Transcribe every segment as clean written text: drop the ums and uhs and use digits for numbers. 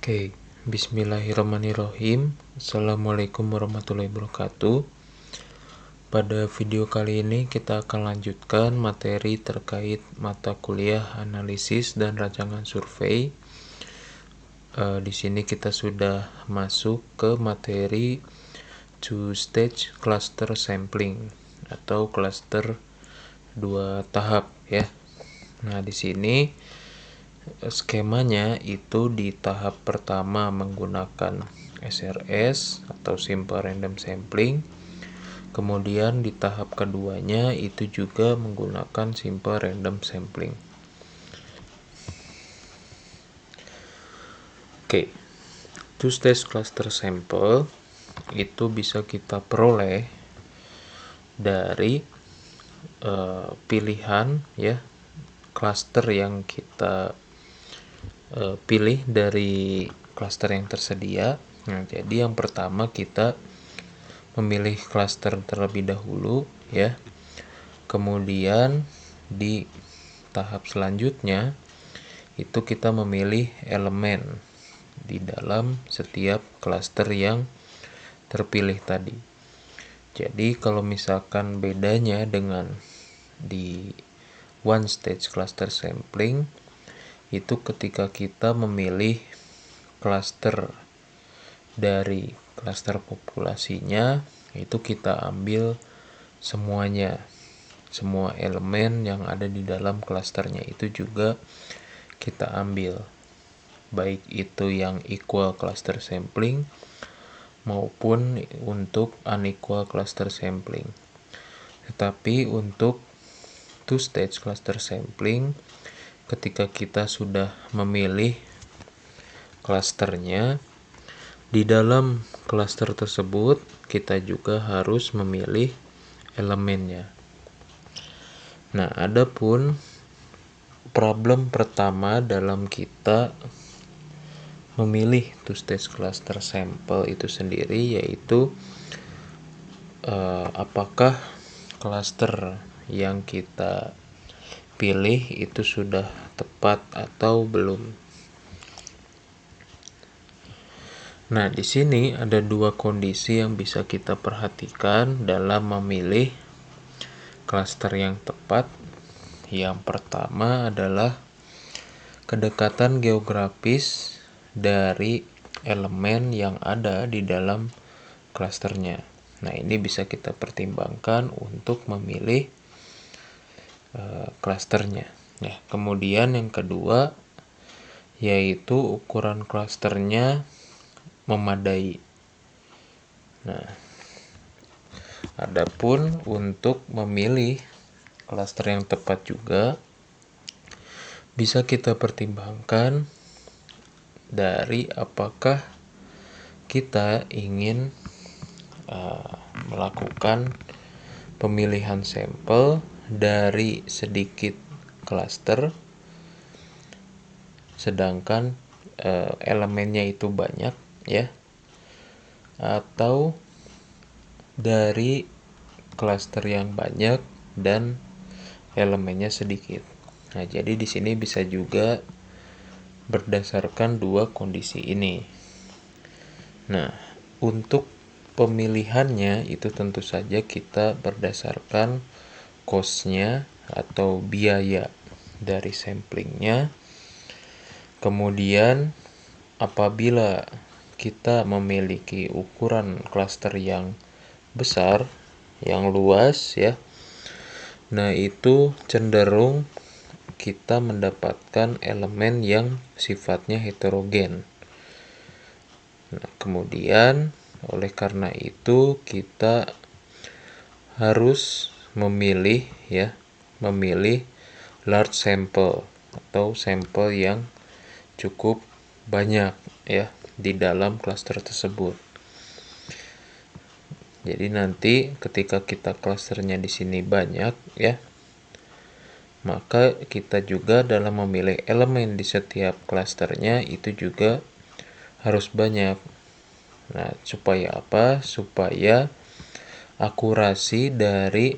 Oke, bismillahirrahmanirrahim. Assalamualaikum warahmatullahi wabarakatuh. Pada video kali ini kita akan lanjutkan materi terkait mata kuliah analisis dan rancangan survei. Di sini kita sudah masuk ke materi two-stage cluster sampling atau cluster 2 tahap ya. Nah, di sini skemanya itu di tahap pertama menggunakan SRS atau Simple Random Sampling. Kemudian di tahap keduanya itu juga menggunakan Simple Random Sampling. Oke, two-stage cluster sample itu bisa kita peroleh dari pilihan ya cluster yang kita pilih dari cluster yang tersedia. Nah, jadi yang pertama kita memilih cluster terlebih dahulu ya. Kemudian di tahap selanjutnya itu kita memilih elemen di dalam setiap cluster yang terpilih tadi. Jadi kalau misalkan bedanya dengan di one stage cluster sampling itu ketika kita memilih cluster dari cluster populasinya itu kita ambil semuanya, semua elemen yang ada di dalam clusternya itu juga kita ambil, baik itu yang equal cluster sampling maupun untuk unequal cluster sampling. Tetapi untuk two stage cluster sampling ketika kita sudah memilih klasternya, di dalam klaster tersebut kita juga harus memilih elemennya. Nah, adapun problem pertama dalam kita memilih two stage cluster sample itu sendiri yaitu apakah klaster yang kita pilih itu sudah tepat atau belum. Nah, di sini ada dua kondisi yang bisa kita perhatikan dalam memilih klaster yang tepat. Yang pertama adalah kedekatan geografis dari elemen yang ada di dalam klasternya. Nah, ini bisa kita pertimbangkan untuk memilih klasternya. Ya, kemudian yang kedua yaitu ukuran klasternya memadai. Nah, adapun untuk memilih klaster yang tepat juga bisa kita pertimbangkan dari apakah kita ingin melakukan pemilihan sampel dari sedikit klaster sedangkan elemennya itu banyak ya, atau dari klaster yang banyak dan elemennya sedikit. Nah, jadi di sini bisa juga berdasarkan dua kondisi ini. Nah, untuk pemilihannya itu tentu saja kita berdasarkan cost-nya atau biaya dari samplingnya. Kemudian apabila kita memiliki ukuran klaster yang besar, yang luas ya, nah itu cenderung kita mendapatkan elemen yang sifatnya heterogen. Nah, kemudian oleh karena itu kita harus memilih large sample atau sampel yang cukup banyak ya di dalam klaster tersebut. Jadi nanti ketika kita klasternya di sini banyak ya, maka kita juga dalam memilih elemen di setiap klasternya itu juga harus banyak. Nah, supaya apa? Supaya akurasi dari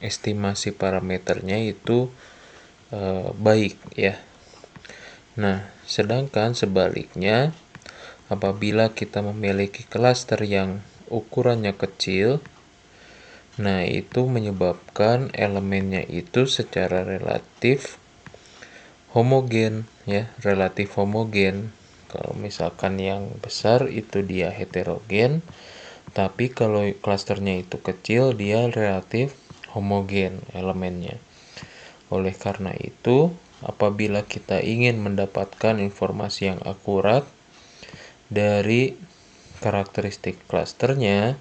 estimasi parameternya itu baik ya. Nah, sedangkan sebaliknya apabila kita memiliki klaster yang ukurannya kecil, nah itu menyebabkan elemennya itu secara relatif homogen, ya, relatif homogen. Kalau misalkan yang besar itu dia heterogen, tapi kalau klasternya itu kecil dia relatif homogen elemennya. Oleh karena itu, apabila kita ingin mendapatkan informasi yang akurat dari karakteristik klasternya,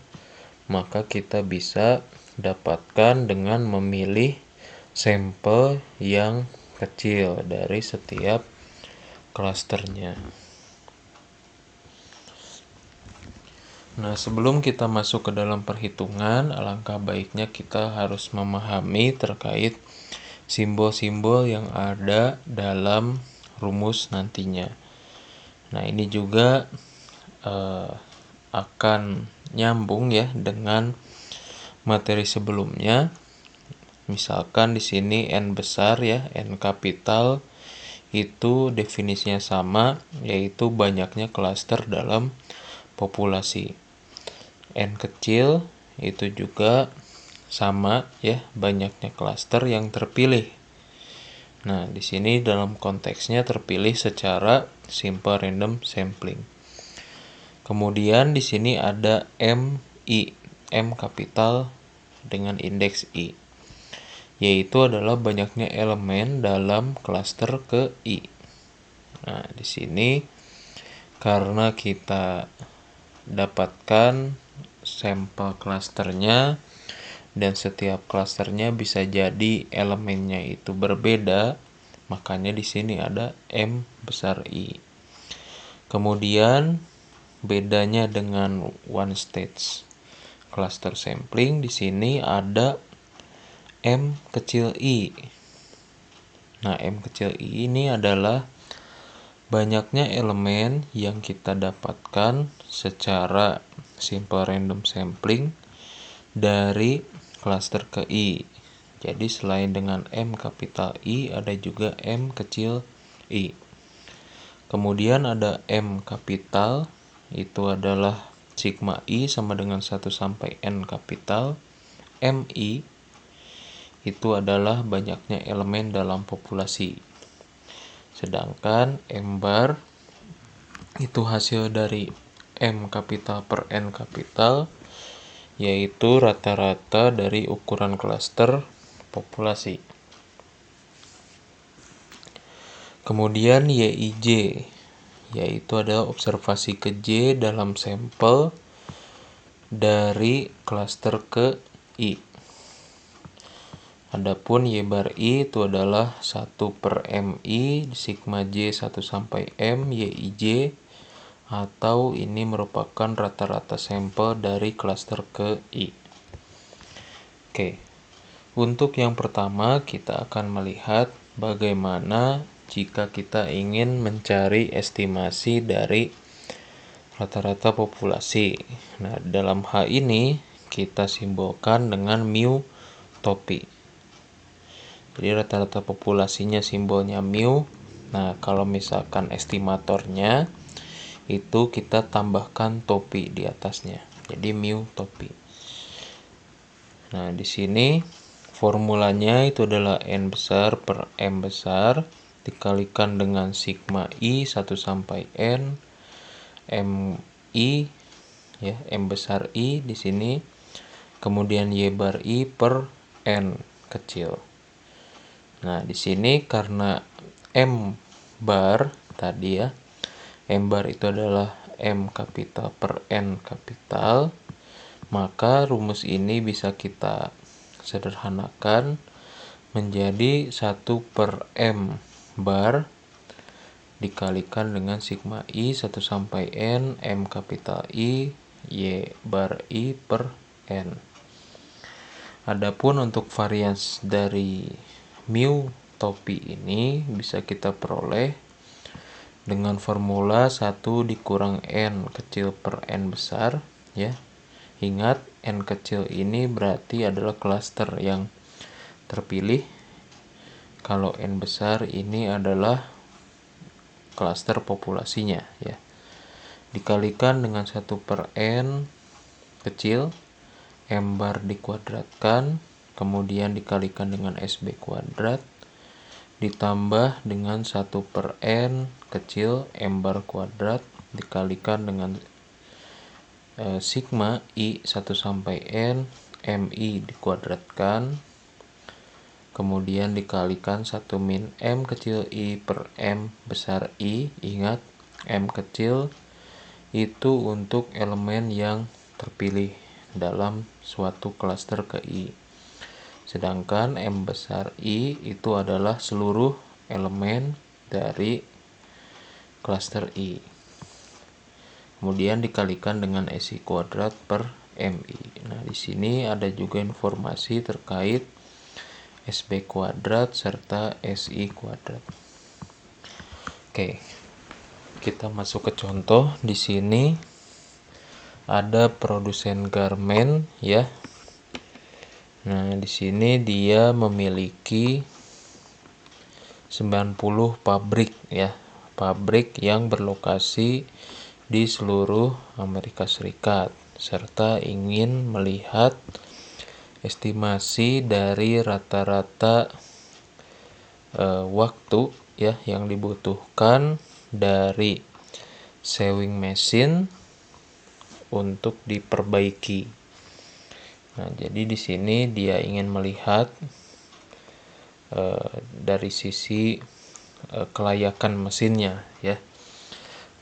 maka kita bisa dapatkan dengan memilih sampel yang kecil dari setiap klasternya. Nah, sebelum kita masuk ke dalam perhitungan, alangkah baiknya kita harus memahami terkait simbol-simbol yang ada dalam rumus nantinya. Nah, ini juga akan nyambung ya dengan materi sebelumnya. Misalkan di sini N besar ya, N kapital itu definisinya sama, yaitu banyaknya klaster dalam populasi. N kecil itu juga sama ya, banyaknya klaster yang terpilih. Nah, di sini dalam konteksnya terpilih secara simple random sampling. Kemudian di sini ada MI, M kapital dengan indeks I, yaitu adalah banyaknya elemen dalam klaster ke I. Nah, di sini karena kita dapatkan sampel klasternya dan setiap klasternya bisa jadi elemennya itu berbeda, makanya di sini ada M besar I. Kemudian bedanya dengan one stage cluster sampling, di sini ada M kecil I. Nah, M kecil I ini adalah banyaknya elemen yang kita dapatkan secara simple random sampling dari klaster ke I. Jadi selain dengan M kapital I, ada juga M kecil I. Kemudian ada M kapital, itu adalah sigma I sama dengan 1 sampai N kapital. MI itu adalah banyaknya elemen dalam populasi. Sedangkan M bar itu hasil dari M kapital per N kapital, yaitu rata-rata dari ukuran klaster populasi. Kemudian YIJ, yaitu adalah observasi ke J dalam sampel dari klaster ke I. Adapun Y bar I itu adalah 1 per MI sigma J 1 sampai M YIJ, atau ini merupakan rata-rata sampel dari klaster ke I. Oke, untuk yang pertama kita akan melihat bagaimana jika kita ingin mencari estimasi dari rata-rata populasi. Nah, dalam hal ini kita simbolkan dengan mu topi. Jadi rata-rata populasinya simbolnya mu. Nah, kalau misalkan estimatornya itu kita tambahkan topi di atasnya. Jadi mu topi. Nah, di sini formulanya itu adalah N besar per M besar dikalikan dengan sigma I 1 sampai N MI ya, M besar I di sini. Kemudian Y bar I per N kecil. Nah, di sini karena M bar tadi ya, M bar itu adalah M kapital per N kapital, maka rumus ini bisa kita sederhanakan menjadi 1 per M bar dikalikan dengan sigma I 1 sampai N M kapital I Y bar I per N. Adapun untuk varians dari mu topi ini bisa kita peroleh dengan formula 1 dikurang N kecil per N besar ya. Ingat, N kecil ini berarti adalah klaster yang terpilih. Kalau N besar ini adalah klaster populasinya ya. dikalikan dengan 1/n kecil, M bar dikuadratkan, kemudian dikalikan dengan SB kuadrat, ditambah dengan 1/n kecil, M bar kuadrat, dikalikan dengan sigma I 1 sampai N, MI dikuadratkan, kemudian dikalikan 1 min M kecil I per M besar I. Ingat, M kecil itu untuk elemen yang terpilih dalam suatu klaster ke I. Sedangkan M besar I itu adalah seluruh elemen dari klaster I. Kemudian dikalikan dengan SI kuadrat per MI. Nah, di sini ada juga informasi terkait SB kuadrat serta SI kuadrat. Oke. Kita masuk ke contoh. Di sini ada produsen garmen ya. Nah, di sini dia memiliki 90 pabrik ya. Pabrik yang berlokasi di seluruh Amerika Serikat serta ingin melihat estimasi dari rata-rata waktu ya yang dibutuhkan dari sewing machine untuk diperbaiki. Nah, jadi di sini dia ingin melihat dari sisi kelayakan mesinnya ya.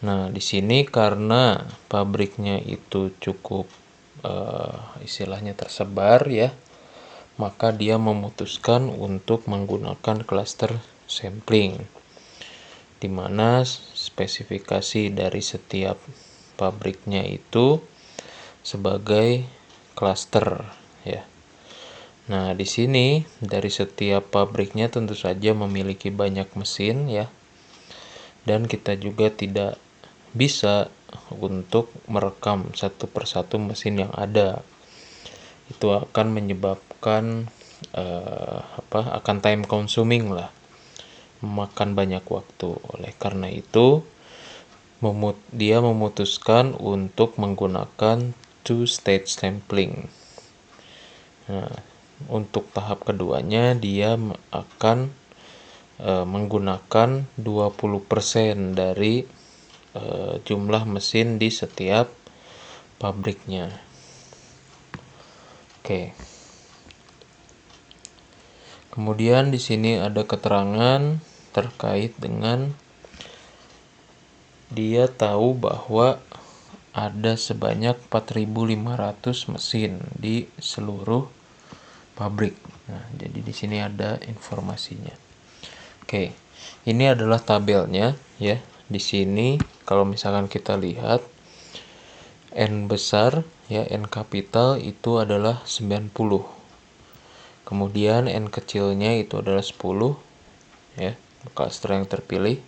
Nah, di sini karena pabriknya itu cukup istilahnya tersebar ya, maka dia memutuskan untuk menggunakan cluster sampling, di mana spesifikasi dari setiap pabriknya itu sebagai cluster ya. Nah, di sini dari setiap pabriknya tentu saja memiliki banyak mesin ya. Dan kita juga tidak bisa untuk merekam satu persatu mesin yang ada. Itu akan menyebabkan akan time consuming lah, memakan banyak waktu. Oleh karena itu dia memutuskan untuk menggunakan two-stage sampling. Nah, untuk tahap keduanya dia akan menggunakan 20% dari jumlah mesin di setiap pabriknya. Oke. Kemudian di sini ada keterangan terkait dengan dia tahu bahwa ada sebanyak 4.500 mesin di seluruh pabrik. Nah, jadi di sini ada informasinya. Oke. Ini adalah tabelnya ya. Di sini kalau misalkan kita lihat N besar ya, N kapital itu adalah 90. Kemudian N kecilnya itu adalah 10 ya, cluster yang terpilih.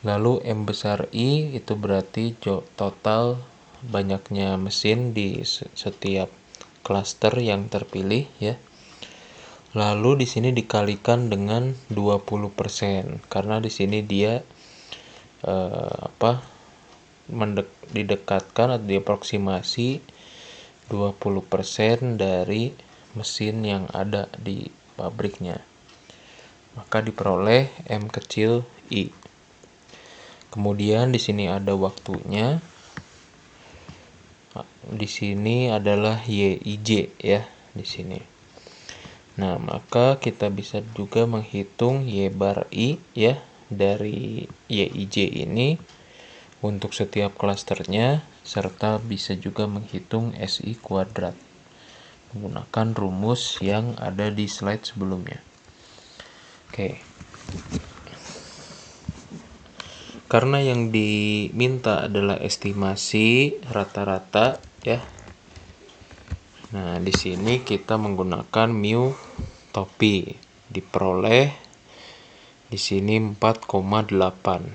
Lalu M besar I itu berarti total banyaknya mesin di setiap cluster yang terpilih ya. Lalu di sini dikalikan dengan 20% karena di sini dia didekatkan atau diaproksimasi 20% dari mesin yang ada di pabriknya. Maka diperoleh M kecil I. Kemudian di sini ada waktunya. Di sini adalah YIJ ya di sini. Nah, maka kita bisa juga menghitung Y bar I ya dari YIJ ini untuk setiap klasternya, serta bisa juga menghitung SI kuadrat menggunakan rumus yang ada di slide sebelumnya. Oke. Karena yang diminta adalah estimasi rata-rata ya. Nah, di sini kita menggunakan mu topi, diperoleh di sini 4,8.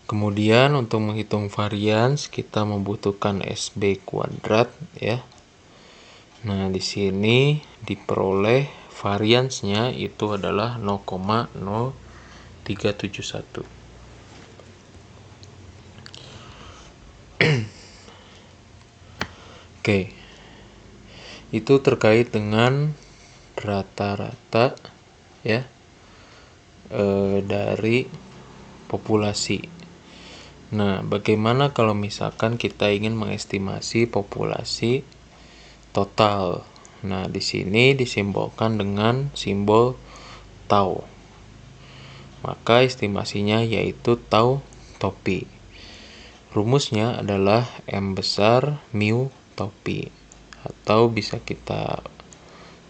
Kemudian untuk menghitung varians kita membutuhkan SB kuadrat ya. Nah, di sini diperoleh variansnya itu adalah 0,0371. Oke, itu terkait dengan rata-rata ya dari populasi. Nah, bagaimana kalau misalkan kita ingin mengestimasi populasi total? Nah, di sini disimbolkan dengan simbol tau. Maka estimasinya yaitu tau topi. Rumusnya adalah M besar mu topi. Atau bisa kita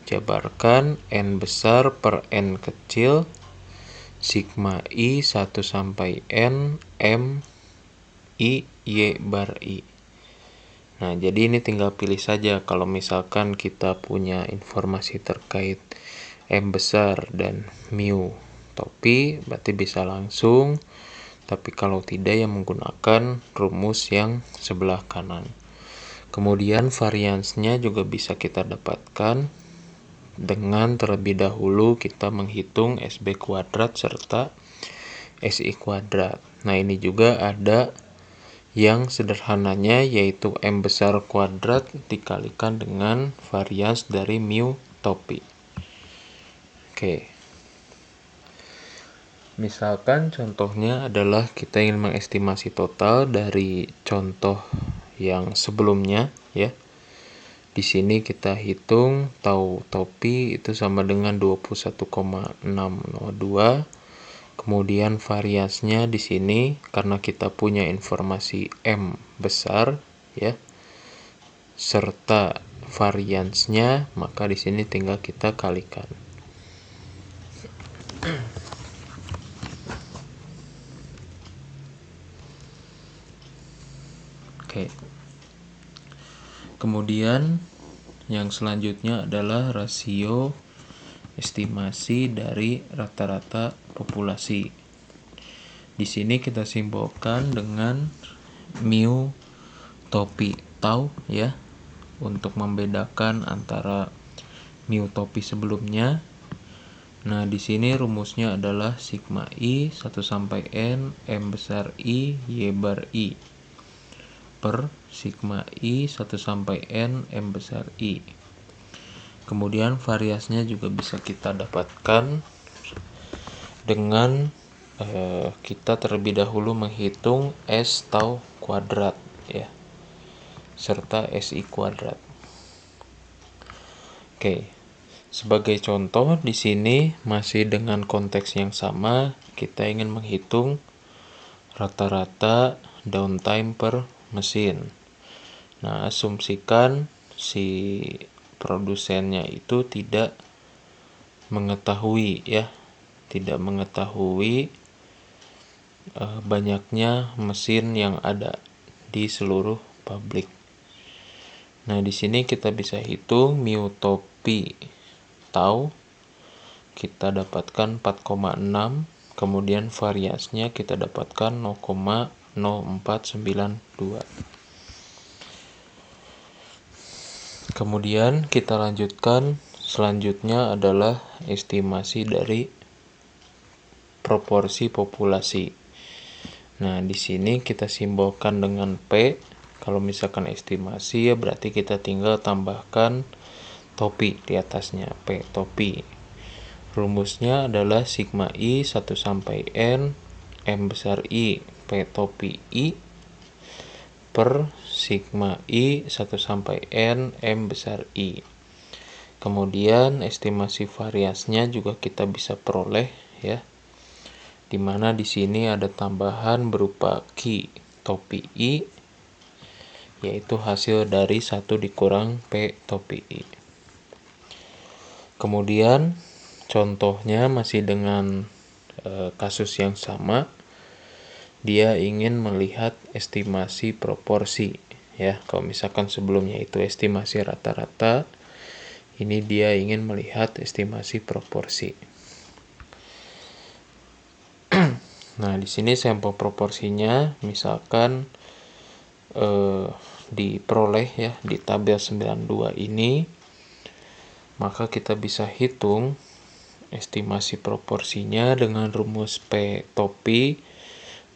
jabarkan N besar per N kecil sigma I 1 sampai N M I Y bar I. Nah, jadi ini tinggal pilih saja. Kalau misalkan kita punya informasi terkait M besar dan mu topi, berarti bisa langsung. Tapi kalau tidak, ya menggunakan rumus yang sebelah kanan. Kemudian variansnya juga bisa kita dapatkan dengan terlebih dahulu kita menghitung SB kuadrat serta SI kuadrat. Nah, ini juga ada yang sederhananya, yaitu M besar kuadrat dikalikan dengan varians dari mu topi. Oke. Misalkan contohnya adalah kita ingin mengestimasi total dari contoh yang sebelumnya ya. Di sini kita hitung tau topi itu sama dengan 21,602. Kemudian variansnya di sini karena kita punya informasi M besar ya serta variansnya, maka di sini tinggal kita kalikan. Oke. Kemudian yang selanjutnya adalah rasio estimasi dari rata-rata populasi. Di sini kita simbolkan dengan mu topi tau ya, untuk membedakan antara mu topi sebelumnya. Nah, di sini rumusnya adalah sigma I 1 sampai N M besar I Y bar I per sigma I 1 sampai N M besar I. Kemudian variasinya juga bisa kita dapatkan dengan kita terlebih dahulu menghitung S tau kuadrat ya serta SI kuadrat. Oke. Sebagai contoh di sini masih dengan konteks yang sama, kita ingin menghitung rata-rata downtime per mesin. Nah, asumsikan si produsennya itu tidak mengetahui ya, tidak mengetahui banyaknya mesin yang ada di seluruh pabrik. Nah, di sini kita bisa hitung mu topi tau kita dapatkan 4,6, kemudian variasinya kita dapatkan 0,0492. Kemudian kita lanjutkan, selanjutnya adalah estimasi dari proporsi populasi. Nah, di sini kita simbolkan dengan P. Kalau misalkan estimasi ya berarti kita tinggal tambahkan topi di atasnya, P topi. Rumusnya adalah sigma I 1 sampai N M besar I P topi I per sigma I 1 sampai N M besar I. Kemudian estimasi variasinya juga kita bisa peroleh ya. Dimana di sini ada tambahan berupa Q topi I, yaitu hasil dari 1 dikurang P topi I. Kemudian contohnya masih dengan kasus yang sama. Dia ingin melihat estimasi proporsi ya. Kalau misalkan sebelumnya itu estimasi rata-rata, ini dia ingin melihat estimasi proporsi. Nah, di sini sampel proporsinya misalkan diperoleh ya di tabel 92 ini, maka kita bisa hitung estimasi proporsinya dengan rumus P topi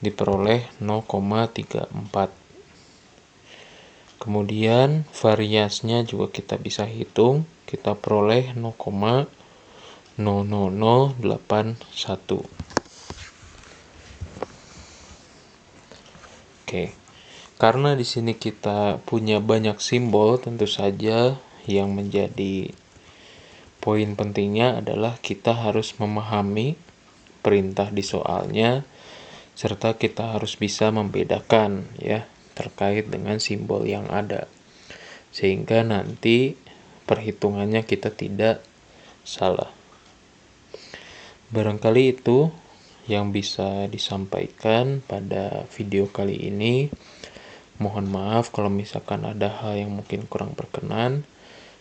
diperoleh 0,34. Kemudian variasinya juga kita bisa hitung, kita peroleh 0,00081. Oke. Karena di sini kita punya banyak simbol, tentu saja yang menjadi poin pentingnya adalah kita harus memahami perintah di soalnya, serta kita harus bisa membedakan ya terkait dengan simbol yang ada, sehingga nanti perhitungannya kita tidak salah. Barangkali itu yang bisa disampaikan pada video kali ini. Mohon maaf kalau misalkan ada hal yang mungkin kurang berkenan.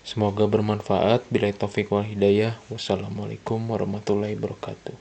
Semoga bermanfaat. Billahi taufiq wal hidayah. Wassalamualaikum warahmatullahi wabarakatuh.